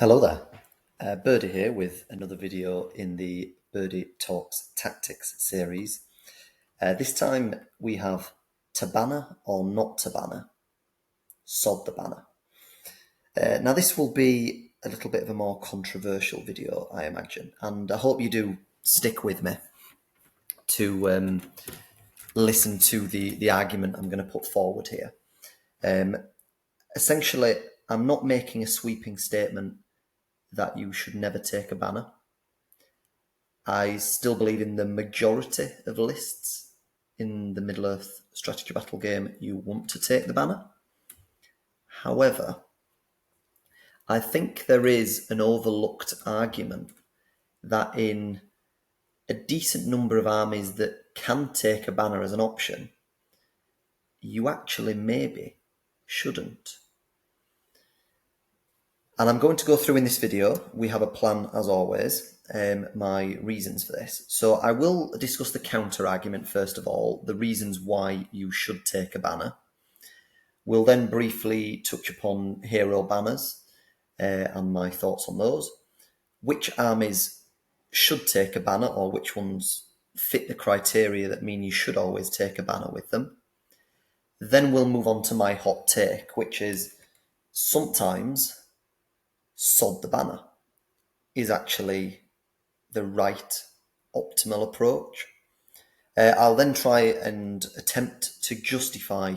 Hello there, Birdie here with another video in the Birdie Talks Tactics series. This time we have to banner or not to banner, sod the banner. Now this will be a little bit of a more controversial video, I imagine, and I hope you do stick with me to listen to the argument I'm going to put forward here. Essentially, I'm not making a sweeping statement that you should never take a banner. I still believe in the majority of lists in the Middle-earth strategy battle game you want to take the banner. However, I think there is an overlooked argument that in a decent number of armies that can take a banner as an option, you actually maybe shouldn't. And I'm going to go through in this video. We have a plan as always, my reasons for this. So I will discuss the counter argument first of all, the reasons why you should take a banner. We'll then briefly touch upon hero banners and my thoughts on those. Which armies should take a banner or which ones fit the criteria that mean you should always take a banner with them. Then we'll move on to my hot take, which is sometimes sod the banner is actually the right optimal approach. I'll then try and attempt to justify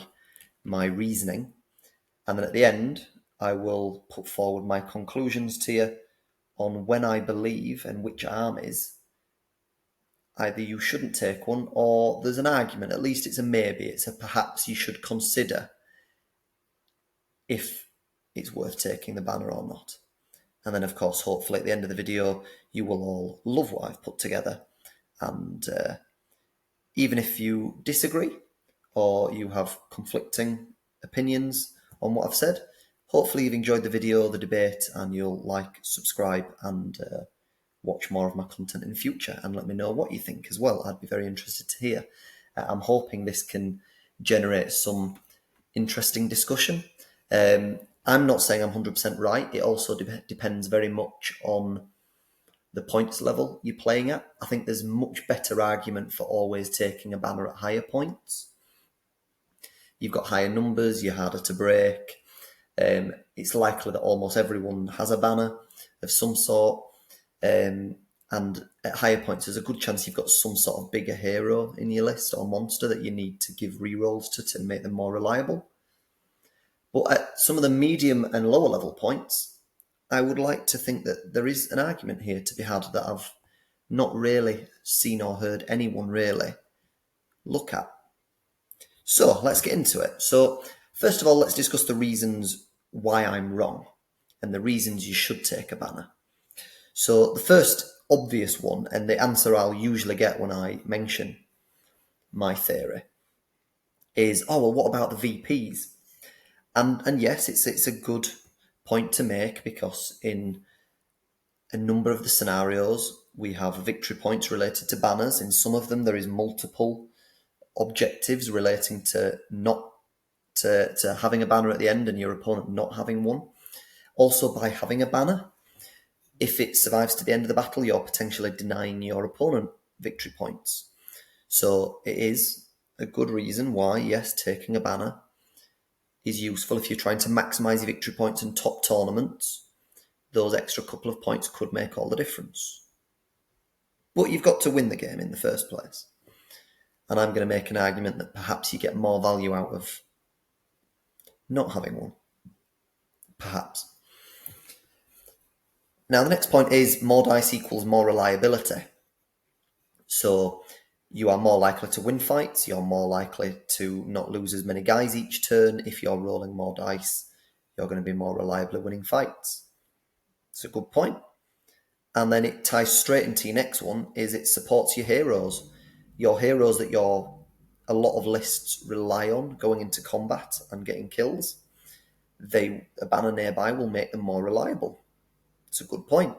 my reasoning, and then at the end I will put forward my conclusions to you on when I believe and which armies either you shouldn't take one or there's an argument, at least it's a maybe, it's a perhaps you should consider if it's worth taking the banner or not. And then, of course, hopefully at the end of the video, you will all love what I've put together. And even if you disagree or you have conflicting opinions on what I've said, hopefully you've enjoyed the video, the debate, and you'll like, subscribe, and watch more of my content in the future. And let me know what you think as well. I'd be very interested to hear. I'm hoping this can generate some interesting discussion. I'm not saying I'm 100% right. It also depends very much on the points level you're playing at. I think there's much better argument for always taking a banner at higher points. You've got higher numbers, you're harder to break. It's likely that almost everyone has a banner of some sort. And at higher points, there's a good chance you've got some sort of bigger hero in your list or monster that you need to give rerolls to make them more reliable. But at some of the medium and lower level points, I would like to think that there is an argument here to be had that I've not really seen or heard anyone really look at. So let's get into it. So first of all, let's discuss the reasons why I'm wrong and the reasons you should take a banner. So the first obvious one, and the answer I'll usually get when I mention my theory, is, oh, well, what about the VPs? And yes, it's a good point to make because in a number of the scenarios, we have victory points related to banners. In some of them, there is multiple objectives relating to not to having a banner at the end and your opponent not having one. Also, by having a banner, if it survives to the end of the battle, you're potentially denying your opponent victory points. So it is a good reason why, yes, taking a banner is useful if you're trying to maximize your victory points in top tournaments. Those extra couple of points could make all the difference. But you've got to win the game in the first place. And I'm going to make an argument that perhaps you get more value out of not having one. Perhaps. Now, the next point is more dice equals more reliability. So you are more likely to win fights. You're more likely to not lose as many guys each turn. If you're rolling more dice, you're going to be more reliably winning fights. It's a good point. And then it ties straight into your next one, is it supports your heroes. Your heroes that a lot of lists rely on going into combat and getting kills. A banner nearby will make them more reliable. It's a good point.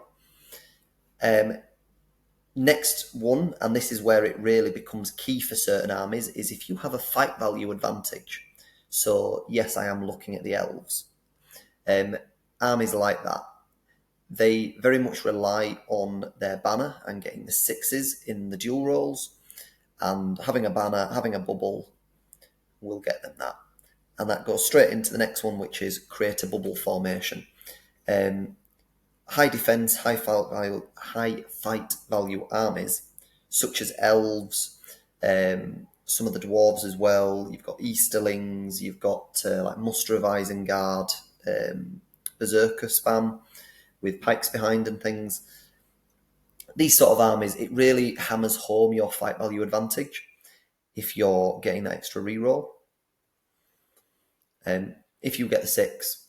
Next one, and this is where it really becomes key for certain armies, is if you have a fight value advantage. So yes, I am looking at the elves. Armies like that. They very much rely on their banner and getting the 6s in the dual rolls, and having a banner, having a bubble will get them that. And that goes straight into the next one, which is create a bubble formation. High defense, high fight value armies, such as elves, some of the dwarves as well. You've got Easterlings, you've got like Muster of Isengard, Berserker spam with pikes behind and things. These sort of armies, it really hammers home your fight value advantage if you're getting that extra reroll. If you get the 6,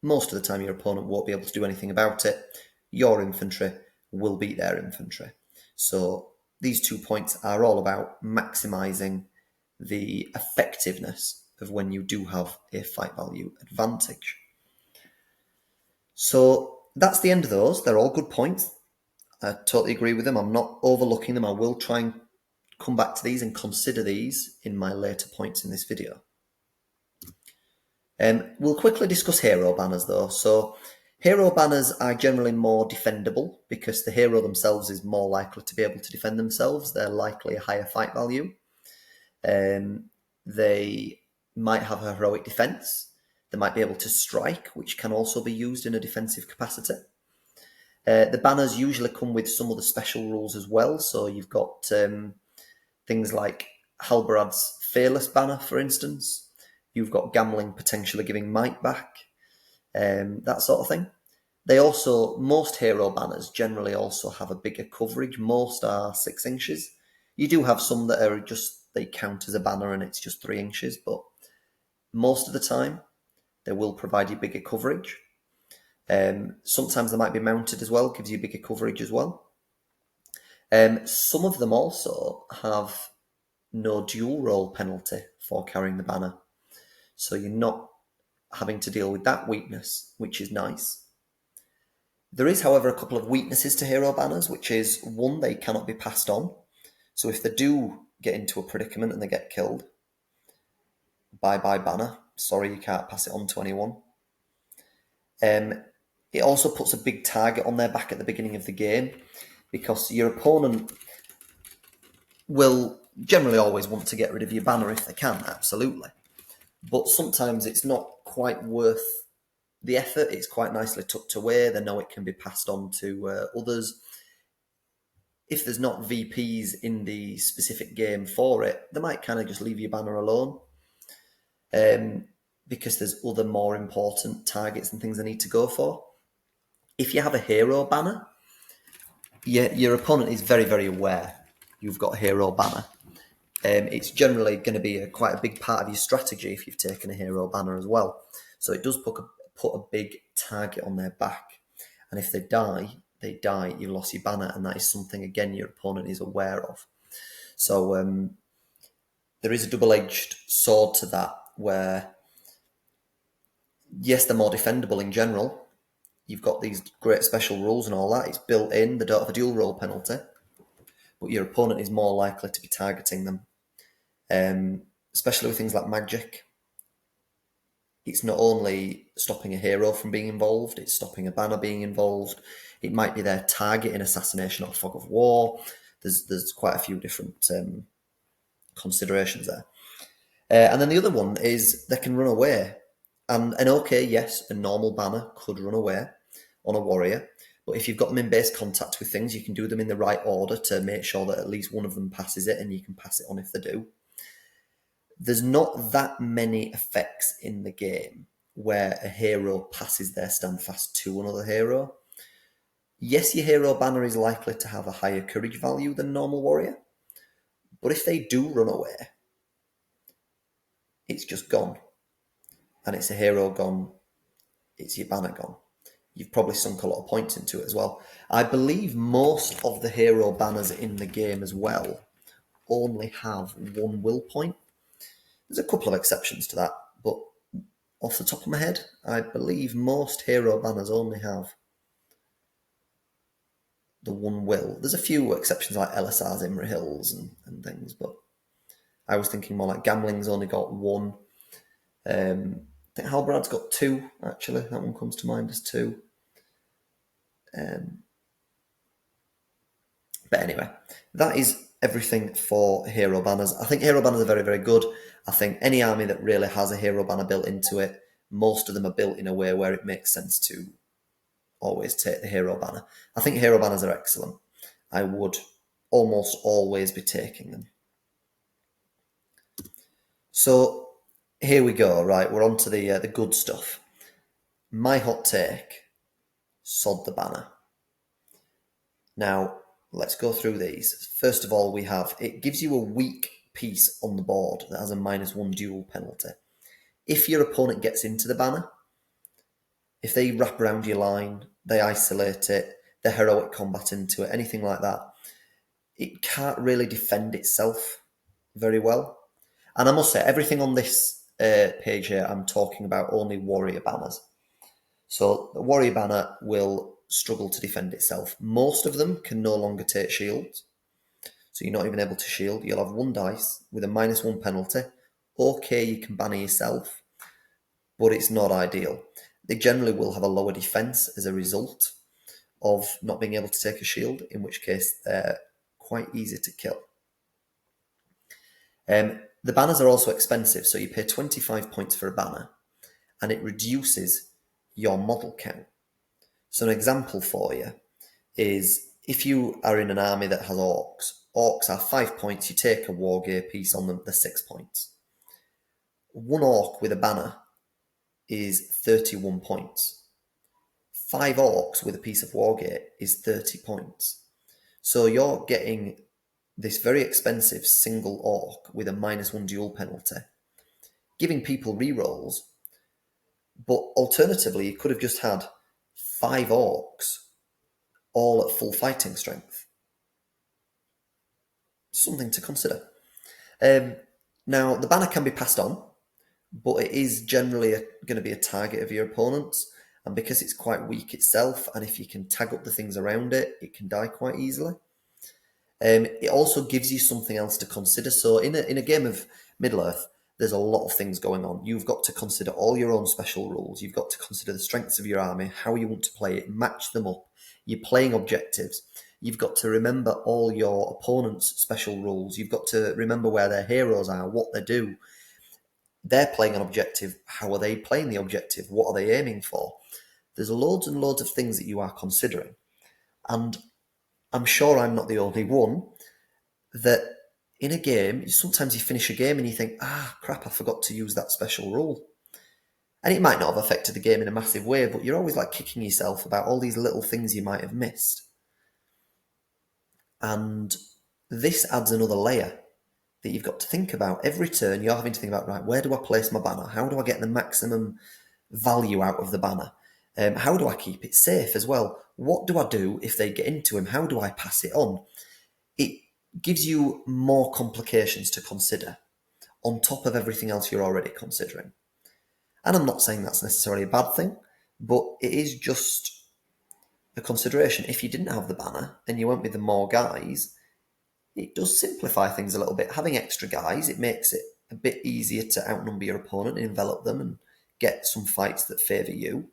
most of the time your opponent won't be able to do anything about it. Your infantry will beat their infantry. So these 2 points are all about maximising the effectiveness of when you do have a fight value advantage. So that's the end of those. They're all good points. I totally agree with them. I'm not overlooking them. I will try and come back to these and consider these in my later points in this video. We'll quickly discuss hero banners though. So hero banners are generally more defendable because the hero themselves is more likely to be able to defend themselves. They're likely a higher fight value. They might have a heroic defense. They might be able to strike, which can also be used in a defensive capacity. The banners usually come with some of the special rules as well. So you've got things like Halberad's Fearless banner, for instance. You've got Gambling potentially giving might back, that sort of thing. Most hero banners generally also have a bigger coverage. Most are 6 inches. You do have some that are they count as a banner and it's just 3 inches, but most of the time they will provide you bigger coverage. Sometimes they might be mounted as well, gives you bigger coverage as well. Some of them also have no dual roll penalty for carrying the banner. So you're not having to deal with that weakness, which is nice. There is, however, a couple of weaknesses to hero banners, which is, one, they cannot be passed on. So if they do get into a predicament and they get killed, bye-bye banner. Sorry, you can't pass it on to anyone. It also puts a big target on their back at the beginning of the game because your opponent will generally always want to get rid of your banner if they can, absolutely. But sometimes it's not quite worth the effort. It's quite nicely tucked away. They know it can be passed on to others. If there's not VPs in the specific game for it, they might kind of just leave your banner alone because there's other more important targets and things they need to go for. If you have a hero banner, your opponent is very, very aware you've got a hero banner. It's generally going to be quite a big part of your strategy if you've taken a hero banner as well. So it does put a big target on their back. And if they die, you've lost your banner. And that is something, again, your opponent is aware of. So there is a double-edged sword to that where, yes, they're more defendable in general. You've got these great special rules and all that. It's built in. They don't have a dual roll penalty. But your opponent is more likely to be targeting them. Especially with things like magic. It's not only stopping a hero from being involved, it's stopping a banner being involved. It might be their target in assassination or fog of war. There's quite a few different considerations there. And then the other one is they can run away. And okay, yes, a normal banner could run away on a warrior. But if you've got them in base contact with things, you can do them in the right order to make sure that at least one of them passes it and you can pass it on if they do. There's not that many effects in the game where a hero passes their standfast to another hero. Yes, your hero banner is likely to have a higher courage value than normal warrior, but if they do run away, it's just gone. And it's a hero gone, it's your banner gone. You've probably sunk a lot of points into it as well. I believe most of the hero banners in the game as well only have 1 will point. There's a couple of exceptions to that, but off the top of my head, I believe most hero banners only have the 1 will. There's a few exceptions like LSR's Imri Hills and things, but I was thinking more like Gambling's only got 1. I think Halberad's got 2, actually. That one comes to mind as 2. But anyway, that is everything for hero banners. I think hero banners are very, very good. I think any army that really has a hero banner built into it, most of them are built in a way where it makes sense to always take the hero banner. I think hero banners are excellent. I would almost always be taking them. So here we go, right? We're on to the good stuff. My hot take, sod the banner. Now, let's go through these. First of all, we have, it gives you a weak piece on the board that has a -1 duel penalty. If your opponent gets into the banner, if they wrap around your line, they isolate it, they heroic combat into it, anything like that, it can't really defend itself very well. And I must say, everything on this page here, I'm talking about only warrior banners. So the warrior banner will struggle to defend itself. Most of them can no longer take shields. So you're not even able to shield. You'll have 1 dice with a -1 penalty. Okay, you can banner yourself, but it's not ideal. They generally will have a lower defense as a result of not being able to take a shield, in which case they're quite easy to kill. The banners are also expensive, so you pay 25 points for a banner, and it reduces your model count. So an example for you is if you are in an army that has orcs. Orcs are 5 points, you take a war gear piece on them, they're 6 points. 1 orc with a banner is 31 points. 5 orcs with a piece of war gear is 30 points. So you're getting this very expensive single orc with a -1 duel penalty, giving people rerolls, but alternatively you could have just had 5 orcs all at full fighting strength. Something to consider. Now, the banner can be passed on, but it is generally going to be a target of your opponents, and because it's quite weak itself, and if you can tag up the things around it, it can die quite easily. It also gives you something else to consider. So in a game of Middle-earth, there's a lot of things going on. You've got to consider all your own special rules. You've got to consider the strengths of your army, how you want to play it, match them up. You're playing objectives. You've got to remember all your opponent's special rules. You've got to remember where their heroes are, what they do. They're playing an objective. How are they playing the objective? What are they aiming for? There's loads and loads of things that you are considering. And I'm sure I'm not the only one that in a game, sometimes you finish a game and you think, crap, I forgot to use that special rule. And it might not have affected the game in a massive way, but you're always like kicking yourself about all these little things you might have missed. And this adds another layer that you've got to think about. Every turn, you're having to think about, right, where do I place my banner? How do I get the maximum value out of the banner? How do I keep it safe as well? What do I do if they get into him? How do I pass it on? It gives you more complications to consider on top of everything else you're already considering. And I'm not saying that's necessarily a bad thing, but it is just a consideration. If you didn't have the banner and you went with the more guys, it does simplify things a little bit. Having extra guys, it makes it a bit easier to outnumber your opponent and envelop them and get some fights that favour you.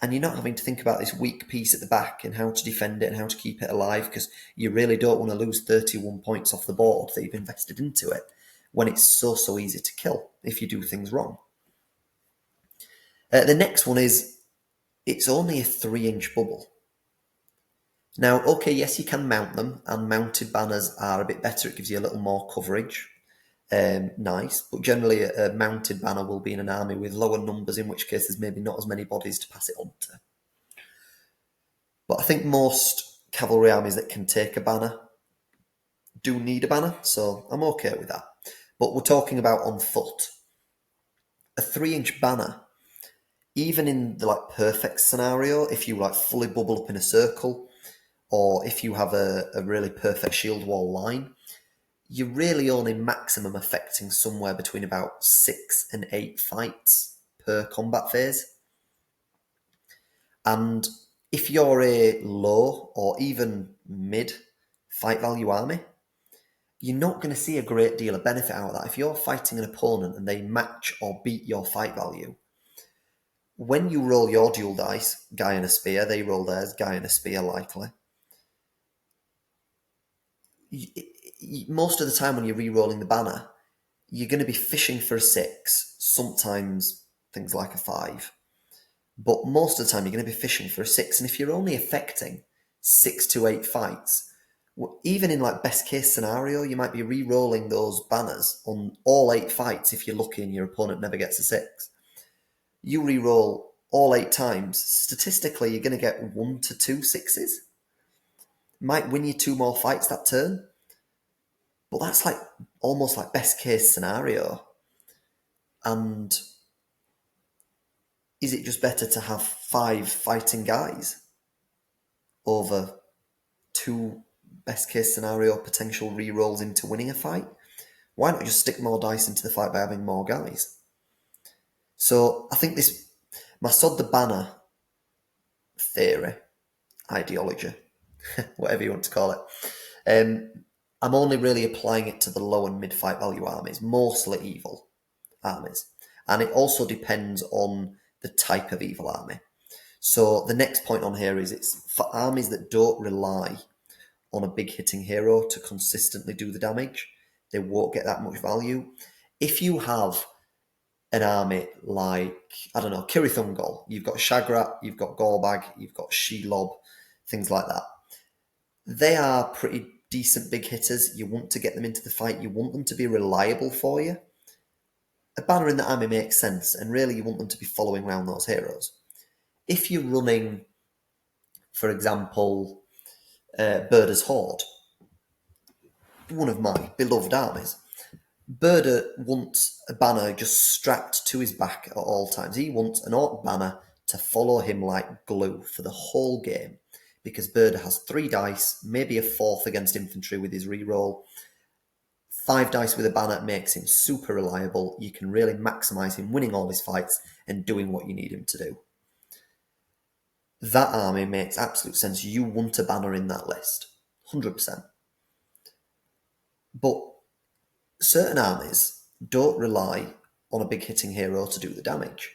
And you're not having to think about this weak piece at the back and how to defend it and how to keep it alive, because you really don't want to lose 31 points off the board that you've invested into it when it's so easy to kill if you do things wrong. The next one is, it's only a 3-inch bubble. Now, okay, yes, you can mount them, and mounted banners are a bit better. It gives you a little more coverage. Nice, but generally a mounted banner will be in an army with lower numbers, in which case there's maybe not as many bodies to pass it on to. But I think most cavalry armies that can take a banner do need a banner, so I'm okay with that. But we're talking about on foot. A 3-inch banner, even in the perfect scenario, if you fully bubble up in a circle, or if you have a really perfect shield wall line, you're really only maximum affecting somewhere between about 6 and 8 fights per combat phase. And if you're a low or even mid fight value army, you're not going to see a great deal of benefit out of that. If you're fighting an opponent and they match or beat your fight value, when you roll your dual dice, guy and a spear, they roll theirs, guy and a spear likely. Most of the time when you're re-rolling the banner, you're going to be fishing for a 6, sometimes things like a 5. But most of the time you're going to be fishing for a 6, and if you're only affecting 6 to 8 fights, even in like best case scenario, you might be re-rolling those banners on all 8 fights if you're lucky and your opponent never gets a 6. You re-roll all 8 times, statistically you're going to get 1 to 2 6s. Might win you 2 more fights that turn, but that's like almost like best case scenario. And is it just better to have 5 fighting guys over 2 best case scenario potential re-rolls into winning a fight? Why not just stick more dice into the fight by having more guys? So I think this, my sod the banner theory, ideology, whatever you want to call it, I'm only really applying it to the low and mid fight value armies, mostly evil armies. And it also depends on the type of evil army. So the next point on here is it's for armies that don't rely on a big hitting hero to consistently do the damage. They won't get that much value. If you have an army like, I don't know, Kirith Ungol, you've got Shagrat, you've got Gorbag, you've got Shelob, things like that. They are pretty decent big hitters. You want to get them into the fight. You want them to be reliable for you. A banner in the army makes sense, and really you want them to be following around those heroes. If you're running, for example, Birdie's Horde, one of my beloved armies, Birdie wants a banner just strapped to his back at all times. He wants an orc banner to follow him like glue for the whole game, because Birdie has 3 dice, maybe a 4th against infantry with his reroll. 5 dice with a banner makes him super reliable. You can really maximise him winning all his fights and doing what you need him to do. That army makes absolute sense. You want a banner in that list, 100%. But certain armies don't rely on a big hitting hero to do the damage.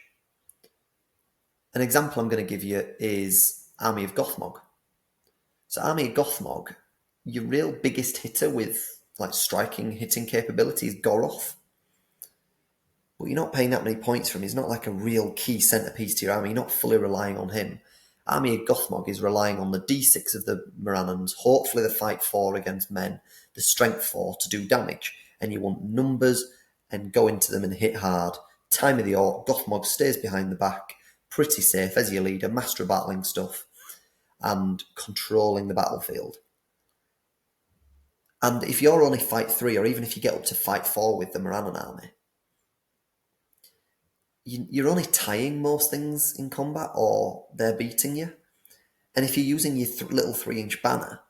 An example I'm going to give you is Army of Gothmog. So Army of Gothmog, your real biggest hitter with like striking hitting capability is Goroth. But you're not paying that many points for him. He's not like a real key centerpiece to your army. You're not fully relying on him. Army of Gothmog is relying on the d6 of the Morannons, hopefully the fight 4 against men, the strength 4 to do damage. And you want numbers and go into them and hit hard. Time of the Orc, Gothmog stays behind the back, pretty safe as your leader, master of battling stuff, and controlling the battlefield. And if you're only fight 3, or even if you get up to fight 4 with the Morannon army, you're only tying most things in combat, or they're beating you. And if you're using your little 3-inch banner,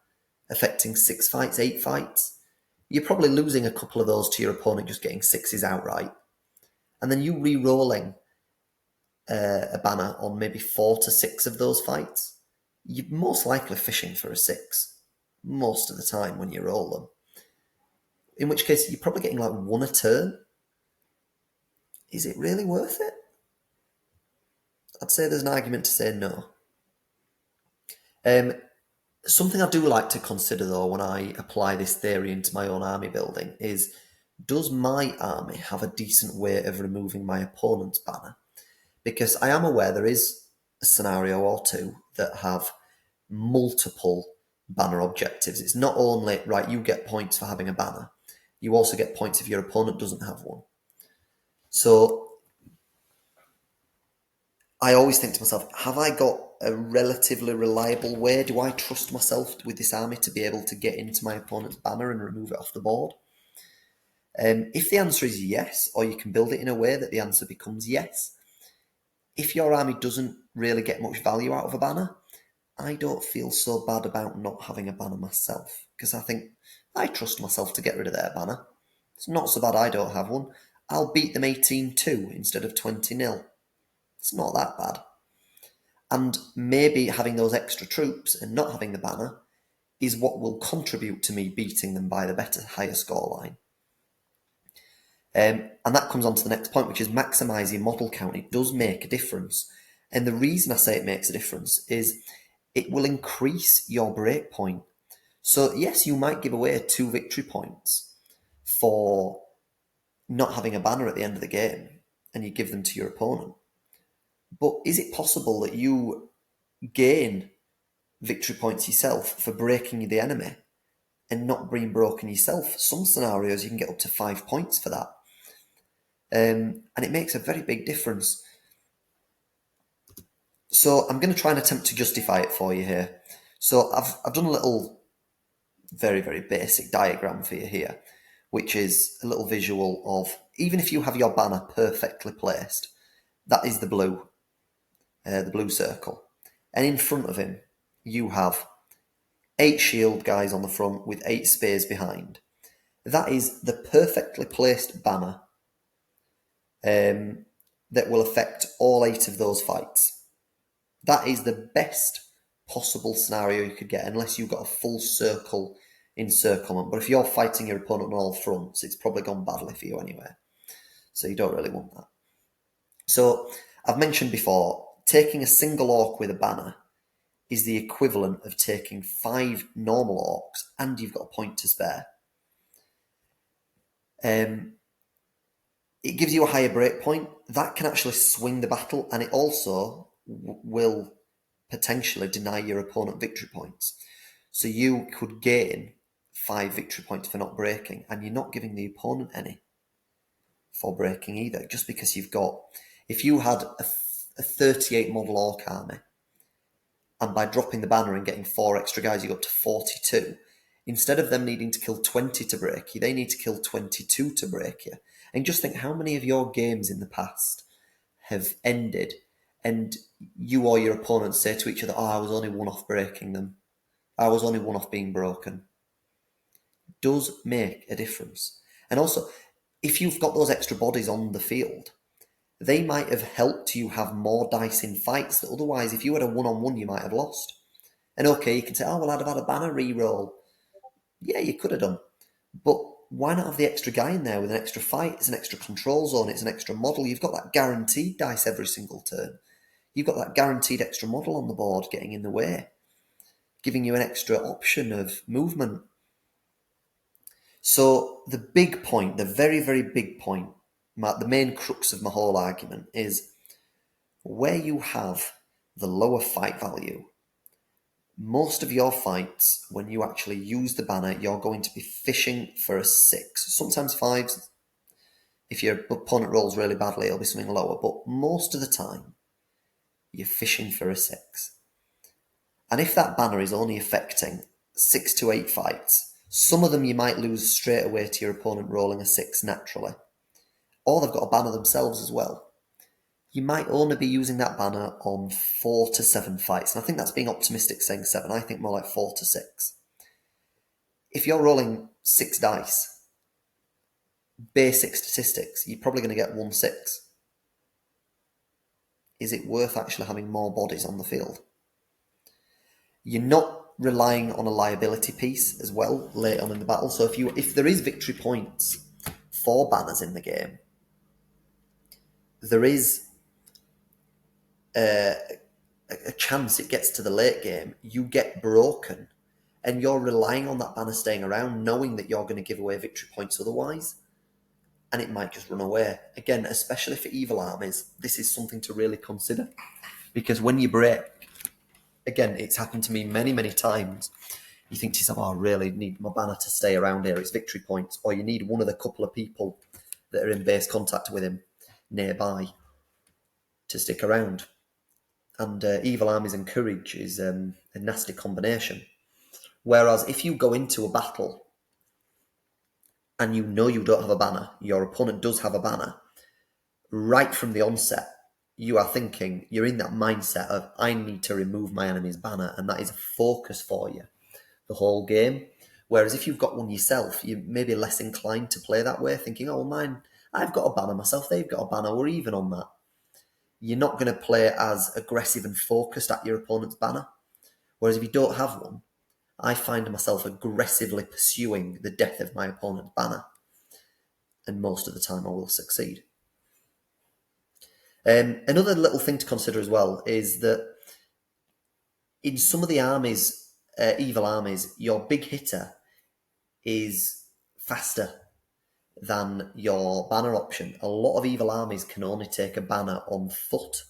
affecting 6 fights, 8 fights, you're probably losing a couple of those to your opponent just getting 6s outright. And then you re-rolling a banner on maybe 4 to 6 of those fights, you're most likely fishing for a 6 most of the time when you roll them. In which case, you're probably getting like 1 a turn. Is it really worth it? I'd say there's an argument to say no. Something I do like to consider though when I apply this theory into my own army building is, does my army have a decent way of removing my opponent's banner? Because I am aware there is a scenario or two that have multiple banner objectives. It's not only, right, you get points for having a banner, you also get points if your opponent doesn't have one. So I always think to myself, have I got a relatively reliable way? Do I trust myself with this army to be able to get into my opponent's banner and remove it off the board? If the answer is yes, or you can build it in a way that the answer becomes yes, if your army doesn't really get much value out of a banner, I don't feel so bad about not having a banner myself, because I think I trust myself to get rid of their banner. It's not so bad I don't have one. I'll beat them 18-2 instead of 20-0. It's not that bad. And maybe having those extra troops and not having the banner is what will contribute to me beating them by the better, higher scoreline. And that comes on to the next point, which is maximising model count. It does make a difference. And the reason I say it makes a difference is it will increase your break point. So yes, you might give away 2 victory points for not having a banner at the end of the game, and you give them to your opponent. But is it possible that you gain victory points yourself for breaking the enemy and not being broken yourself? Some scenarios you can get up to 5 points for that. And it makes a very big difference. So I'm going to try and attempt to justify it for you here. So I've done a little very, very basic diagram for you here, which is a little visual of, even if you have your banner perfectly placed, that is the blue circle. And in front of him, you have 8 shield guys on the front with 8 spears behind. That is the perfectly placed banner that will affect all 8 of those fights. That is the best possible scenario you could get, unless you've got a full circle encirclement. But if you're fighting your opponent on all fronts, it's probably gone badly for you anyway. So you don't really want that. So I've mentioned before, taking a single orc with a banner is the equivalent of taking 5 normal orcs, and you've got a point to spare. It gives you a higher break point. That can actually swing the battle, and it also will potentially deny your opponent victory points. So you could gain 5 victory points for not breaking, and you're not giving the opponent any for breaking either, just because you've got, if you had a 38 model orc army, and by dropping the banner and getting 4 extra guys, you got to 42. Instead of them needing to kill 20 to break you, they need to kill 22 to break you. And just think how many of your games in the past have ended and you or your opponent say to each other, oh, I was only 1 off breaking them. I was only 1 off being broken. It does make a difference. And also, if you've got those extra bodies on the field, they might have helped you have more dice in fights that otherwise, if you had a 1-on-1, you might have lost. And okay, you can say, oh, well, I'd have had a banner reroll. Yeah, you could have done. But why not have the extra guy in there with an extra fight? It's an extra control zone. It's an extra model. You've got that guaranteed dice every single turn. You've got that guaranteed extra model on the board getting in the way, giving you an extra option of movement. So the big point, the very, very big point, the main crux of my whole argument is where you have the lower fight value, most of your fights, when you actually use the banner, you're going to be fishing for a 6, sometimes 5s. If your opponent rolls really badly, it'll be something lower, but most of the time, you're fishing for a 6. And if that banner is only affecting 6 to 8 fights, some of them you might lose straight away to your opponent rolling a 6 naturally, or they've got a banner themselves as well. You might only be using that banner on 4 to 7 fights. And I think that's being optimistic saying 7. I think more like 4 to 6. If you're rolling 6 dice, basic statistics, you're probably going to get 1 6. Is it worth actually having more bodies on the field? You're not relying on a liability piece as well late on in the battle. So if there is victory points for banners in the game, there is a chance it gets to the late game, you get broken, and you're relying on that banner staying around, knowing that you're going to give away victory points otherwise, and it might just run away. Again, especially for evil armies, this is something to really consider, because when you break, again, it's happened to me many, many times, you think to yourself, oh, I really need my banner to stay around here, it's victory points, or you need one of the couple of people that are in base contact with him nearby to stick around. And evil armies and courage is a nasty combination. Whereas if you go into a battle and you know you don't have a banner, your opponent does have a banner, right from the onset, you are thinking, you're in that mindset of, I need to remove my enemy's banner, and that is a focus for you the whole game. Whereas if you've got one yourself, you're maybe less inclined to play that way, thinking, oh, mine, I've got a banner myself, they've got a banner, we're even on that. You're not going to play as aggressive and focused at your opponent's banner. Whereas if you don't have one, I find myself aggressively pursuing the death of my opponent's banner. And most of the time I will succeed. Another little thing to consider as well is that in some of the armies, evil armies, your big hitter is faster than your banner option. A lot of evil armies can only take a banner on foot.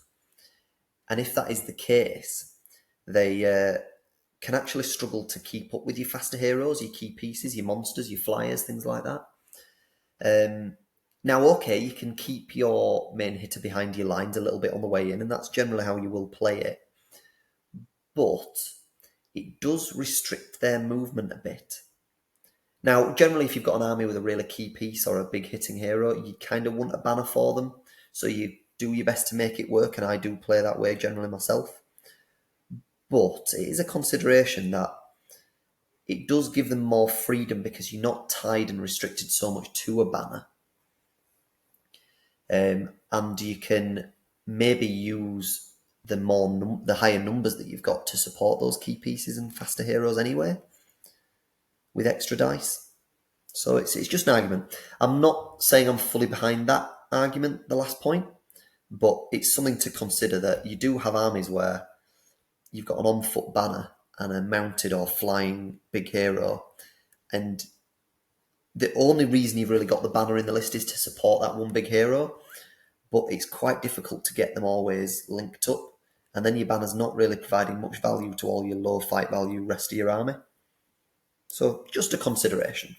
And if that is the case, they can actually struggle to keep up with your faster heroes, your key pieces, your monsters, your flyers, things like that. Now, okay, you can keep your main hitter behind your lines a little bit on the way in, and that's generally how you will play it. But it does restrict their movement a bit. Now, generally, if you've got an army with a really key piece or a big hitting hero, you kind of want a banner for them. So you do your best to make it work, and I do play that way generally myself. But it is a consideration that it does give them more freedom because you're not tied and restricted so much to a banner. And you can maybe use the higher numbers that you've got to support those key pieces and faster heroes anyway, with extra dice. So it's just an argument. I'm not saying I'm fully behind that argument, the last point, but it's something to consider that you do have armies where you've got an on-foot banner and a mounted or flying big hero, and the only reason you've really got the banner in the list is to support that one big hero, but it's quite difficult to get them always linked up, and then your banner's not really providing much value to all your low fight value rest of your army. So just a consideration.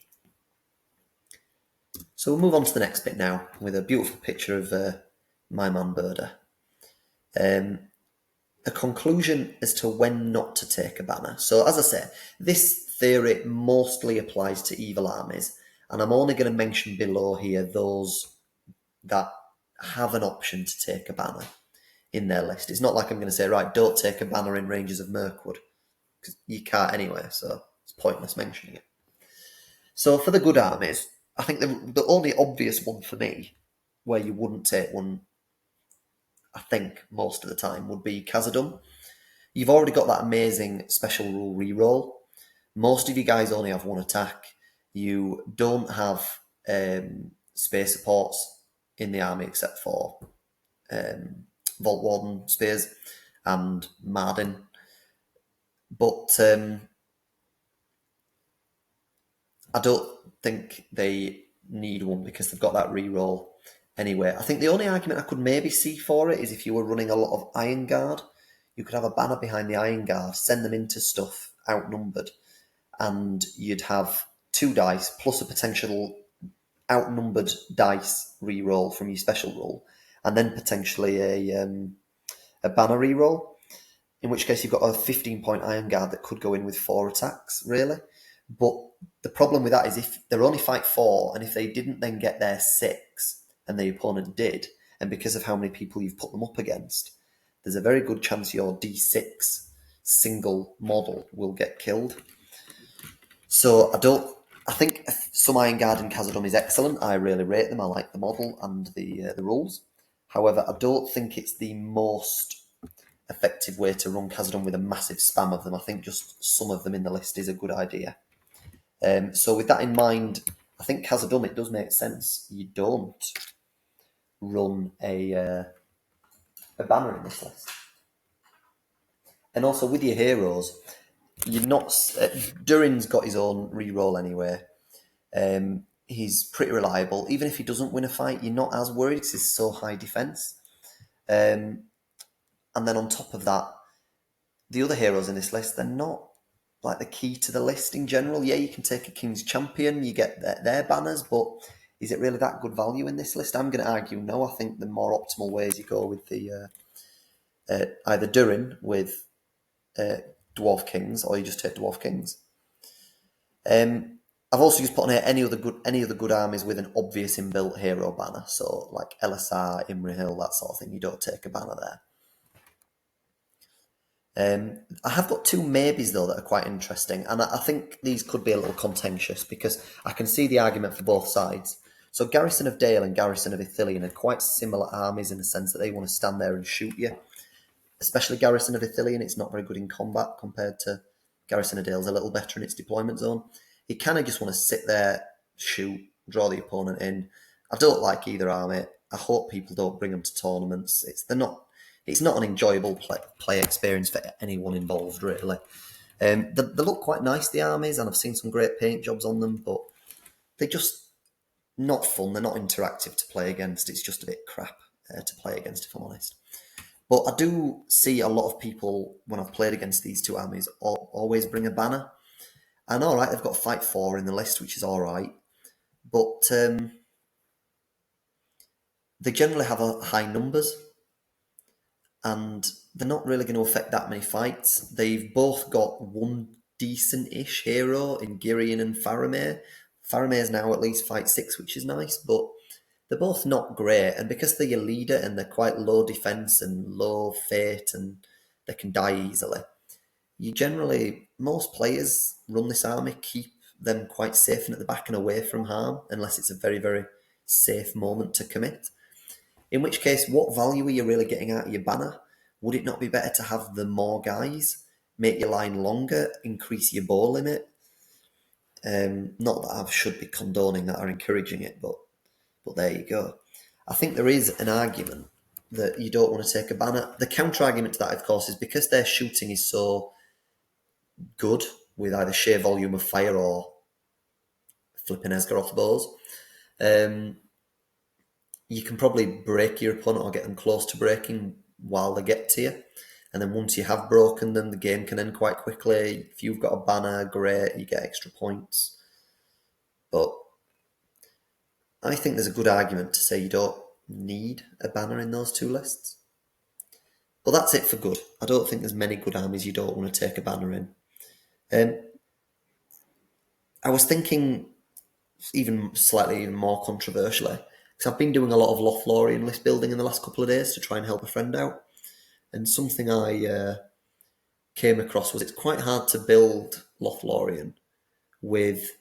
So we'll move on to the next bit now with a beautiful picture of my man Birdie. A conclusion as to when not to take a banner. So as I say, this theory mostly applies to evil armies, and I'm only going to mention below here those that have an option to take a banner in their list. It's not like I'm going to say, right, don't take a banner in Rangers of Mirkwood, because you can't anyway, so it's pointless mentioning it. So for the good armies, I think the only obvious one for me, where you wouldn't take one, I think, most of the time, would be Khazad-dûm. You've already got that amazing special rule reroll. Most of you guys only have one attack. You don't have spear supports in the army except for Vault Warden spears and Mardin. But I don't think they need one because they've got that reroll anyway. I think the only argument I could maybe see for it is if you were running a lot of Iron Guard, you could have a banner behind the Iron Guard, send them into stuff outnumbered, and you'd have 2 dice plus a potential outnumbered dice reroll from your special rule, and then potentially a banner reroll, in which case you've got a 15-point Iron Guard that could go in with 4 attacks, really. But the problem with that is if they're only fight 4, and if they didn't then get their 6, and the opponent did, and because of how many people you've put them up against, there's a very good chance your D6 single model will get killed. So I think some Iron Guard in Khazad-dûm is excellent. I really rate them. I like the model and the rules. However, I don't think it's the most effective way to run Khazad-dûm with a massive spam of them. I think just some of them in the list is a good idea. So with that in mind, I think Khazad-dûm, it does make sense. You don't run a banner in this list. And also with your heroes, you're not... Durin's got his own reroll anyway. He's pretty reliable. Even if he doesn't win a fight, you're not as worried because he's so high defense. And then on top of that, the other heroes in this list, they're not like the key to the list in general. Yeah, you can take a King's Champion, you get their banners, but is it really that good value in this list? I'm going to argue no. I think the more optimal way is you go with the either Durin with Dwarf Kings, or you just take Dwarf Kings. I've also just put on here any other good armies with an obvious inbuilt hero banner, so like LSR, Imri Hill, that sort of thing. You don't take a banner there. I have got 2 maybes though that are quite interesting, and I think these could be a little contentious because I can see the argument for both sides. So Garrison of Dale and Garrison of Ithilien are quite similar armies in the sense that they want to stand there and shoot you. Especially Garrison of Ithilien, it's not very good in combat compared to Garrison of Dale's a little better in its deployment zone. You kind of just want to sit there, shoot, draw the opponent in. I don't like either army. I hope people don't bring them to tournaments. It's not an enjoyable play experience for anyone involved, really. They look quite nice, the armies, and I've seen some great paint jobs on them, but they're just not fun. They're not interactive to play against. It's just a bit crap to play against, if I'm honest. But I do see a lot of people, when I've played against these two armies, always bring a banner. And all right, they've got Fight 4 in the list, which is all right. But they generally have high numbers, and they're not really going to affect that many fights. They've both got one decent-ish hero in Girion and Faramir. Faramir's now at least Fight 6, which is nice, but they're both not great. And because they're your leader and they're quite low defense and low fate and they can die easily, most players run this army, keep them quite safe and at the back and away from harm, unless it's a very, very safe moment to commit. In which case, what value are you really getting out of your banner? Would it not be better to have the more guys, make your line longer, increase your bow limit? Not that I should be condoning that or encouraging it, but there you go. I think there is an argument that you don't want to take a banner. The counter-argument to that, of course, is because their shooting is so good with either sheer volume of fire or flipping Esgaroth bows, you can probably break your opponent or get them close to breaking while they get to you. And then once you have broken them, the game can end quite quickly. If you've got a banner, great, you get extra points. But I think there's a good argument to say you don't need a banner in those two lists. But that's it for good. I don't think there's many good armies you don't want to take a banner in. I was thinking even more controversially, because I've been doing a lot of Lothlorien list building in the last couple of days to try and help a friend out. And something I came across was it's quite hard to build Lothlorien with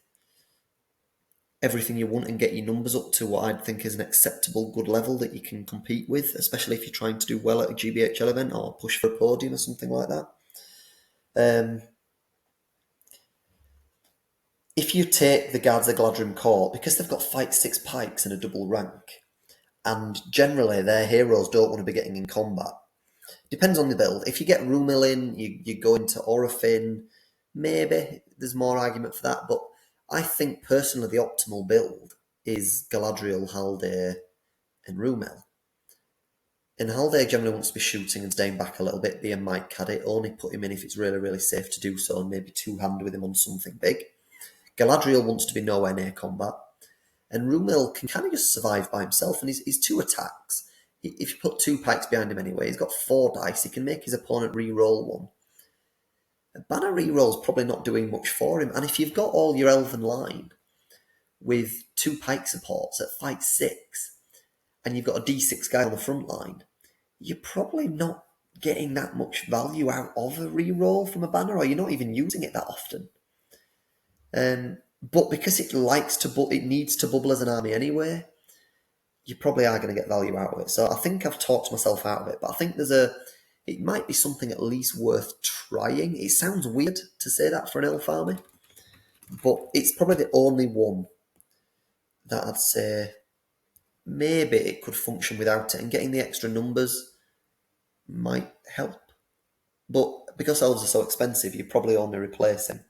everything you want and get your numbers up to what I'd think is an acceptable good level that you can compete with, especially if you're trying to do well at a GBHL event or push for a podium or something like that. If you take the Guards of Gladrim Court, because they've got Fight 6 pikes and a double rank, and generally their heroes don't want to be getting in combat, depends on the build. If you get Rumil in, you go into Orofin, maybe there's more argument for that, but I think personally the optimal build is Galadriel, Haldir, and Rumil. And Haldir generally wants to be shooting and staying back a little bit, being Mike Caddy, only put him in if it's really, really safe to do so, and maybe two-hand with him on something big. Galadriel wants to be nowhere near combat, and Rumil can kind of just survive by himself, and he's 2 attacks. If you put 2 pikes behind him anyway, he's got 4 dice, he can make his opponent re-roll 1. A banner re-roll's probably not doing much for him, and if you've got all your elven line with 2 pike supports at Fight 6, and you've got a D6 guy on the front line, you're probably not getting that much value out of a re-roll from a banner, or you're not even using it that often. But because it needs to bubble as an army anyway, you probably are going to get value out of it. So I think I've talked myself out of it, but I think it might be something at least worth trying. It sounds weird to say that for an elf army, but it's probably the only one that I'd say maybe it could function without it, and getting the extra numbers might help. But because elves are so expensive, you're probably only replacing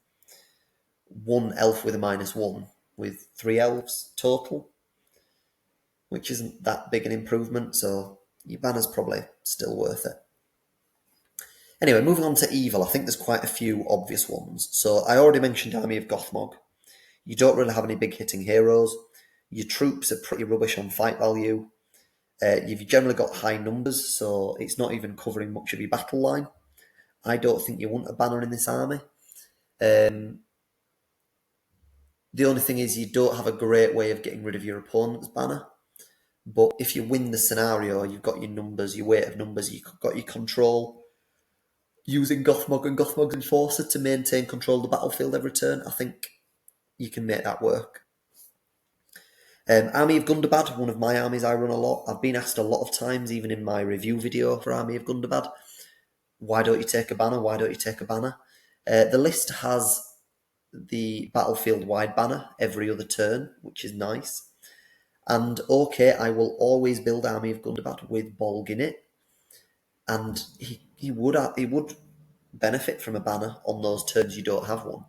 1 elf with a -1 with 3 elves total, which isn't that big an improvement, so your banner's probably still worth it. Anyway, moving on to evil, I think there's quite a few obvious ones. So I already mentioned Army of Gothmog. You don't really have any big hitting heroes. Your troops are pretty rubbish on fight value. You've generally got high numbers, so it's not even covering much of your battle line. I don't think you want a banner in this army. The only thing is you don't have a great way of getting rid of your opponent's banner. But if you win the scenario, you've got your numbers, your weight of numbers, you've got your control. Using Gothmog and Gothmog's Enforcer to maintain control of the battlefield every turn, I think you can make that work. Army of Gundabad, one of my armies I run a lot. I've been asked a lot of times, even in my review video for Army of Gundabad, why don't you take a banner? Why don't you take a banner? The list has the battlefield-wide banner every other turn, which is nice. And okay, I will always build Army of Gundabad with Bolg in it, and he would benefit from a banner on those turns you don't have one.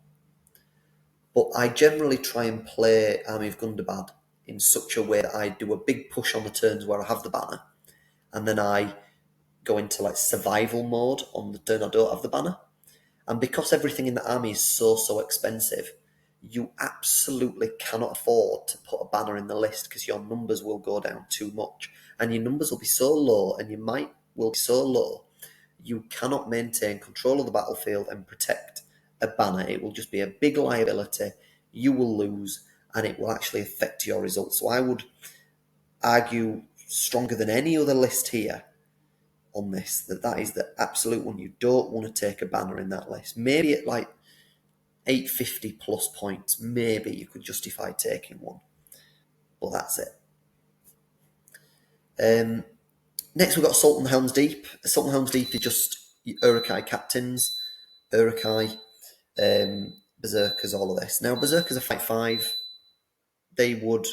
But I generally try and play Army of Gundabad in such a way that I do a big push on the turns where I have the banner, and then I go into like survival mode on the turn I don't have the banner. And because everything in the army is so expensive, you absolutely cannot afford to put a banner in the list because your numbers will go down too much. And your numbers will be so low, and your might will be so low, you cannot maintain control of the battlefield and protect a banner. It will just be a big liability. You will lose, and it will actually affect your results. So I would argue stronger than any other list here on this that is the absolute one. You don't want to take a banner in that list. Maybe at like 850 plus points, maybe you could justify taking one, but that's it. Next we've got Sultan Helm's Deep. Sultan Helm's Deep is just Urukai captains, Urukai, Berserkers, all of this. Now Berserkers are fight 5. They would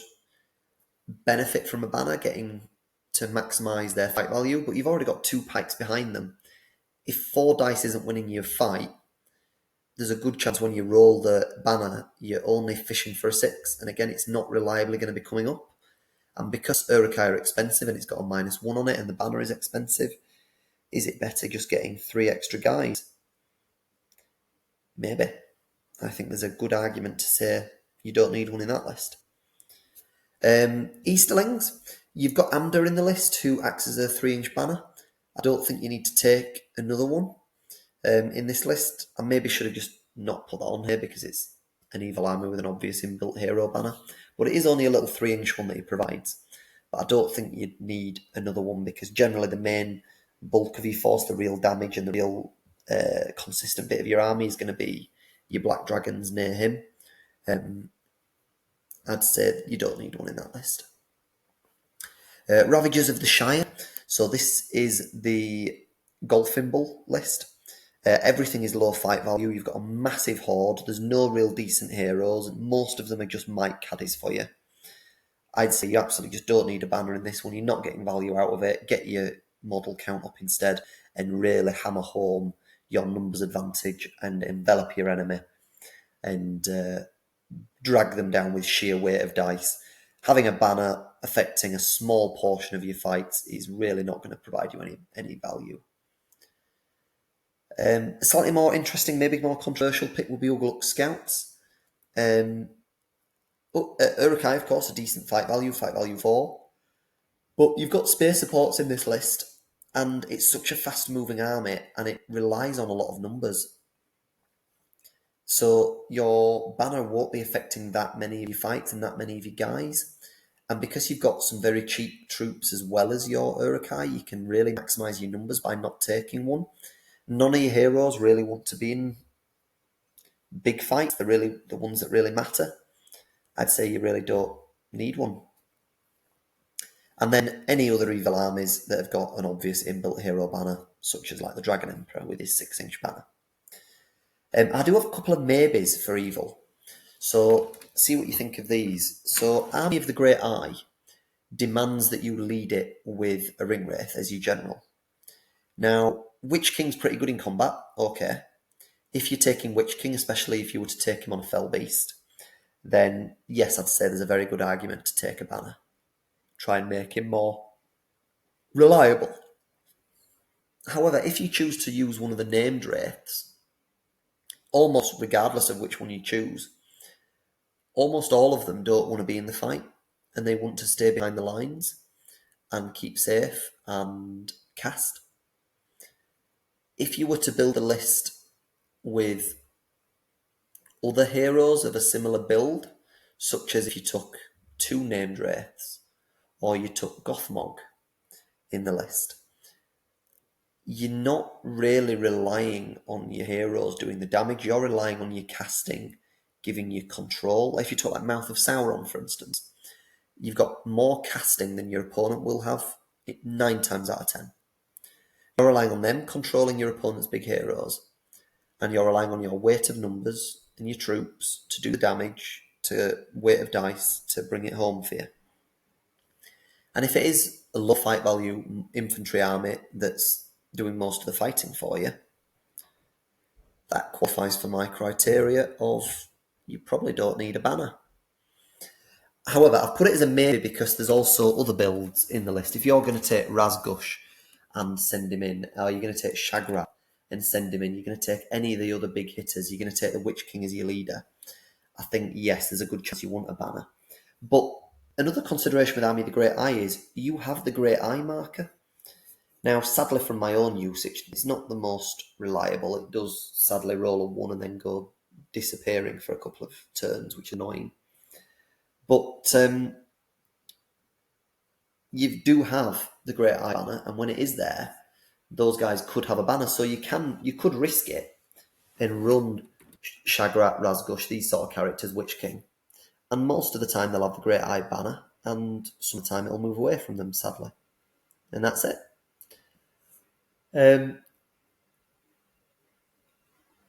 benefit from a banner getting to maximise their fight value, but you've already got 2 pikes behind them. If 4 dice isn't winning your fight, there's a good chance when you roll the banner, you're only fishing for a 6. And again, it's not reliably going to be coming up. And because Urukai are expensive and it's got a -1 on it and the banner is expensive, is it better just getting 3 extra guys? Maybe. I think there's a good argument to say you don't need one in that list. Easterlings, you've got Amda in the list who acts as a 3-inch banner. I don't think you need to take another one in this list. I maybe should have just not put that on here because it's an evil army with an obvious inbuilt hero banner. But it is only a little 3-inch one that he provides. But I don't think you'd need another one because generally the main bulk of your force, the real damage and the real consistent bit of your army is going to be your black dragons near him. I'd say you don't need one in that list. Ravagers of the Shire. So this is the Golfimble list. Everything is low fight value. You've got a massive horde. There's no real decent heroes. Most of them are just might caddies for you. I'd say you absolutely just don't need a banner in this one. You're not getting value out of it. Get your model count up instead and really hammer home your numbers advantage and envelop your enemy and drag them down with sheer weight of dice. Having a banner affecting a small portion of your fights is really not going to provide you any value. A slightly more interesting, maybe more controversial pick would be Ugluk Scouts. Urukai, of course, a decent fight value 4. But you've got space supports in this list, and it's such a fast-moving army, and it relies on a lot of numbers. So your banner won't be affecting that many of your fights and that many of your guys. And because you've got some very cheap troops as well as your Urukai, you can really maximise your numbers by not taking one. None of your heroes really want to be in big fights. They're really the ones that really matter. I'd say you really don't need one. And then any other evil armies that have got an obvious inbuilt hero banner, such as like the Dragon Emperor with his 6-inch banner. I do have a couple of maybes for evil. So see what you think of these. So Army of the Great Eye demands that you lead it with a ring wraith as your general. Now, Witch King's pretty good in combat, okay. If you're taking Witch King, especially if you were to take him on a fell beast, then yes, I'd say there's a very good argument to take a banner. Try and make him more reliable. However, if you choose to use one of the named wraiths, almost regardless of which one you choose, almost all of them don't want to be in the fight and they want to stay behind the lines and keep safe and cast. If you were to build a list with other heroes of a similar build, such as if you took 2 named wraiths or you took Gothmog in the list, you're not really relying on your heroes doing the damage. You're relying on your casting giving you control. If you took like Mouth of Sauron, for instance, you've got more casting than your opponent will have 9 times out of 10. You're relying on them controlling your opponent's big heroes, and you're relying on your weight of numbers and your troops to do the damage, to weight of dice, to bring it home for you. And if it is a low fight value infantry army that's doing most of the fighting for you, that qualifies for my criteria of you probably don't need a banner. However, I've put it as a maybe because there's also other builds in the list. If you're going to take Razgush and send him in, or you're going to take Shagrat and send him in, you're going to take any of the other big hitters, you're going to take the Witch King as your leader, I think, yes, there's a good chance you want a banner. But another consideration with Army of the Great Eye is you have the Great Eye marker. Now, sadly, from my own usage, it's not the most reliable. It does sadly roll a 1 and then go disappearing for a couple of turns, which is annoying. But you do have the Great Eye banner, and when it is there, those guys could have a banner. So you could risk it and run Shagrat, Razgush, these sort of characters, Witch King. And most of the time they'll have the Great Eye banner, and some of the time it'll move away from them, sadly. And that's it.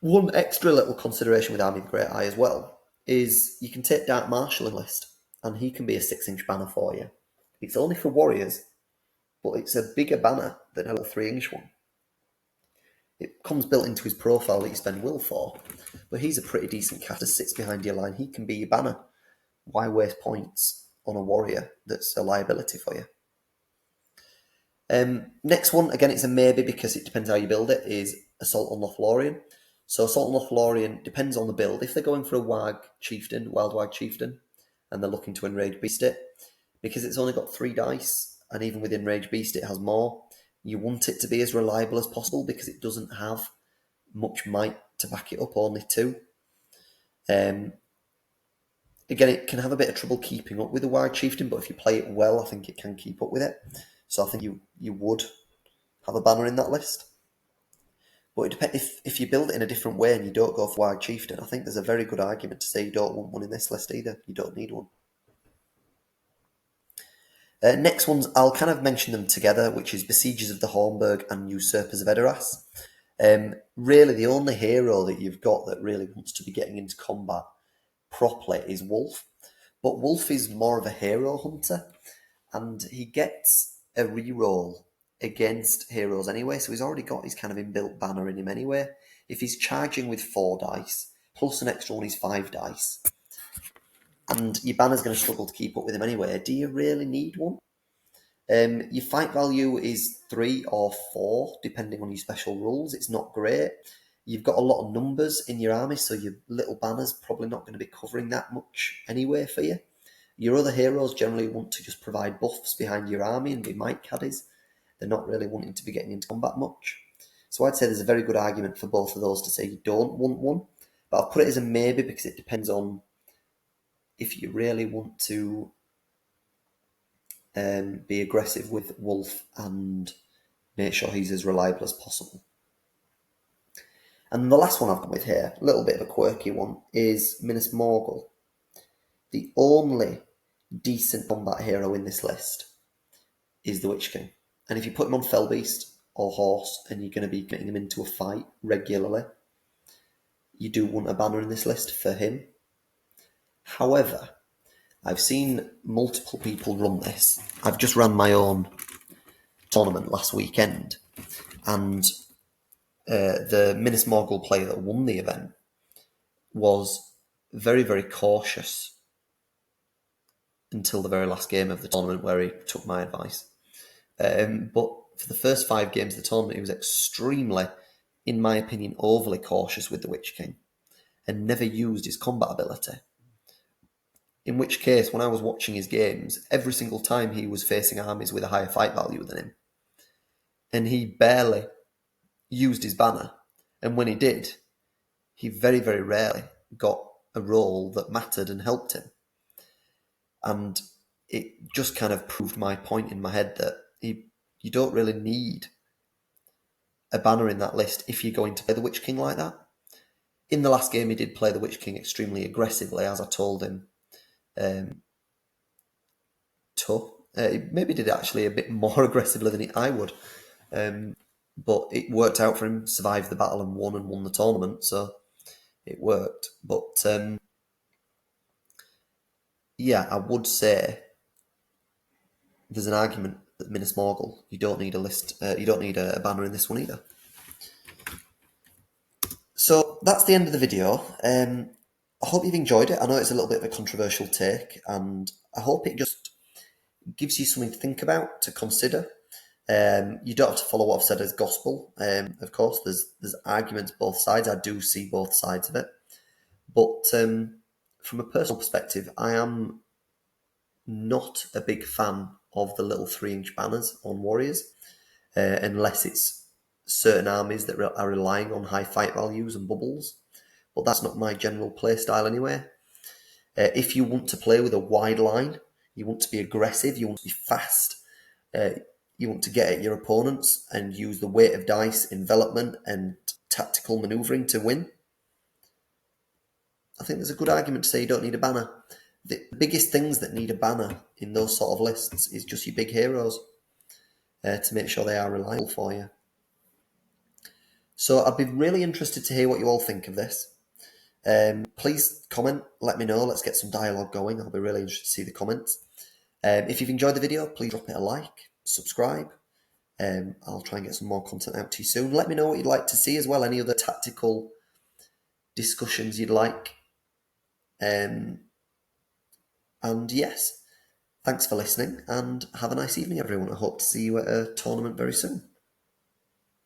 One extra little consideration with Army of the Great Eye as well is you can take Dark Marshal in list, and he can be a 6-inch banner for you. It's only for warriors, but it's a bigger banner than a little 3-inch one. It comes built into his profile that you spend will for, but he's a pretty decent caster, sits behind your line. He can be your banner. Why waste points on a warrior that's a liability for you? Next one, again, it's a maybe because it depends how you build it, is Assault on Lothlorien. So Assault on Lothlorien depends on the build. If they're going for a Wag Chieftain, Wild Wag Chieftain, and they're looking to Enrage Beast it, because it's only got 3 dice, and even with Enrage Beast it has more, you want it to be as reliable as possible because it doesn't have much might to back it up, only 2. Again, it can have a bit of trouble keeping up with the Wag Chieftain, but if you play it well, I think it can keep up with it. So I think you would have a banner in that list. But it depends if you build it in a different way and you don't go for Wag Chieftain, I think there's a very good argument to say you don't want one in this list either. You don't need one. Next ones, I'll kind of mention them together, which is Besiegers of the Hornburg and Usurpers of Edoras. Really, the only hero that you've got that really wants to be getting into combat properly is Wolf. But Wolf is more of a hero hunter, and he gets a reroll against heroes anyway, so he's already got his kind of inbuilt banner in him anyway. If he's charging with 4 dice, plus an extra one is 5 dice, and your banner's going to struggle to keep up with him anyway, do you really need one? Your fight value is 3 or 4, depending on your special rules. It's not great. You've got a lot of numbers in your army, so your little banner's probably not going to be covering that much anyway for you. Your other heroes generally want to just provide buffs behind your army and be might caddies. They're not really wanting to be getting into combat much. So I'd say there's a very good argument for both of those to say you don't want one. But I'll put it as a maybe because it depends on if you really want to be aggressive with Wolf and make sure he's as reliable as possible. And the last one I've got with here, a little bit of a quirky one, is Minas Morgul. The only decent combat hero in this list is the Witch King. And if you put him on Fell Beast or Horse and you're going to be getting him into a fight regularly, you do want a banner in this list for him. However, I've seen multiple people run this. I've just ran my own tournament last weekend, and the Minas Morgul player that won the event was very, very cautious until the very last game of the tournament where he took my advice. But for the first 5 games of the tournament, he was extremely, in my opinion, overly cautious with the Witch King and never used his combat ability. In which case, when I was watching his games, every single time he was facing armies with a higher fight value than him, and he barely used his banner. And when he did, he very, very rarely got a role that mattered and helped him. And it just kind of proved my point in my head that you don't really need a banner in that list if you're going to play the Witch King like that. In the last game, he did play the Witch King extremely aggressively, as I told him he maybe did actually a bit more aggressively than I would. But it worked out for him, survived the battle and won the tournament, so it worked. But yeah, I would say there's an argument that MESBG, you don't need a list, you don't need a banner in this one either. So that's the end of the video. I hope you've enjoyed it. I know it's a little bit of a controversial take, and I hope it just gives you something to think about, to consider. You don't have to follow what I've said as gospel. Of course, there's arguments both sides. I do see both sides of it. But from a personal perspective, I am not a big fan of the little 3-inch banners on Warriors, unless it's certain armies that are relying on high fight values and bubbles. But that's not my general play style anyway. If you want to play with a wide line, you want to be aggressive, you want to be fast, you want to get at your opponents and use the weight of dice, envelopment, and tactical manoeuvring to win, I think there's a good argument to say you don't need a banner. The biggest things that need a banner in those sort of lists is just your big heroes, to make sure they are reliable for you. So I'd be really interested to hear what you all think of this. Please comment, let me know, let's get some dialogue going. I'll be really interested to see the comments. If you've enjoyed the video, please drop it a like, subscribe. I'll try and get some more content out to you soon. Let me know what you'd like to see as well, any other tactical discussions you'd like. And yes, thanks for listening, and have a nice evening, everyone. I hope to see you at a tournament very soon.